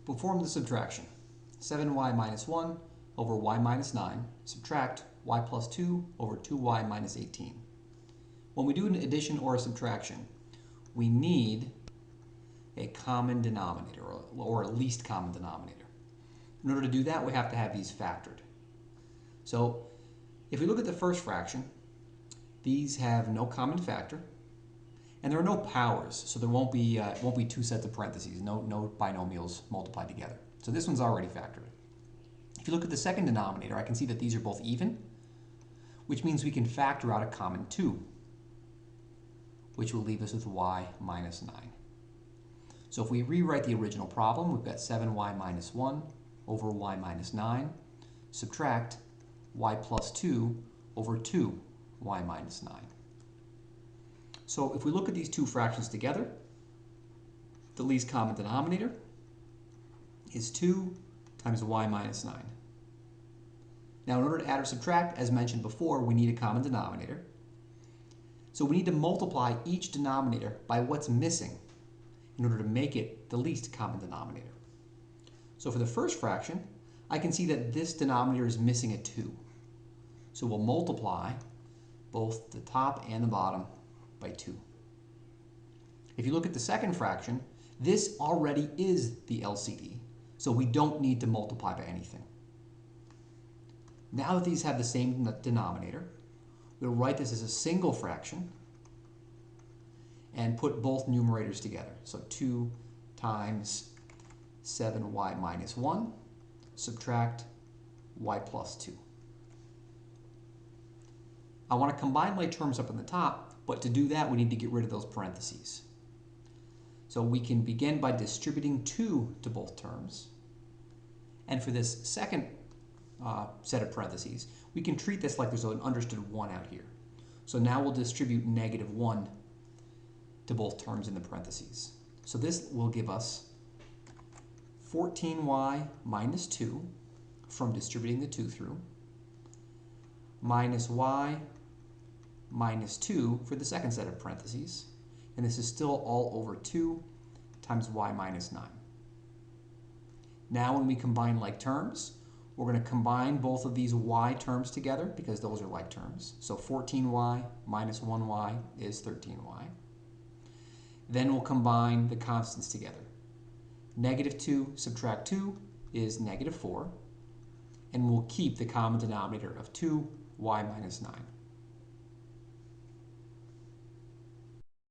Perform the subtraction. 7y minus 1 over y minus 9, subtract y plus 2 over 2y minus 18. When we do an addition or a subtraction, we need a common denominator, or a least common denominator. In order to do that, we have to have these factored. So if we look at the first fraction, these have no common factor, and there are no powers, so there won't be two sets of parentheses, no binomials multiplied together. So this one's already factored. If you look at the second denominator, I can see that these are both even, which means we can factor out a common 2, which will leave us with y minus 9. So if we rewrite the original problem, we've got 7y minus 1 over y minus 9, subtract y plus 2 over 2y minus 9. So if we look at these two fractions together, the least common denominator is 2 times y minus 9. Now in order to add or subtract, as mentioned before, we need a common denominator. So we need to multiply each denominator by what's missing in order to make it the least common denominator. So for the first fraction, I can see that this denominator is missing a 2. So we'll multiply both the top and the bottom by 2. If you look at the second fraction, this already is the LCD, so we don't need to multiply by anything. Now that these have the same denominator, we'll write this as a single fraction and put both numerators together. So 2 times 7y minus 1, subtract y plus 2. I want to combine my terms up in the top, but to do that we need to get rid of those parentheses. So we can begin by distributing 2 to both terms. And for this second set of parentheses, we can treat this like there's an understood 1 out here. So now we'll distribute negative 1 to both terms in the parentheses. So this will give us 14y minus 2 from distributing the 2 through, minus y minus 2 for the second set of parentheses, and this is still all over 2 times y minus 9. Now when we combine like terms, we're going to combine both of these y terms together because those are like terms. So 14y minus 1y is 13y. Then we'll combine the constants together. Negative 2 subtract 2 is negative 4, and we'll keep the common denominator of 2y minus 9.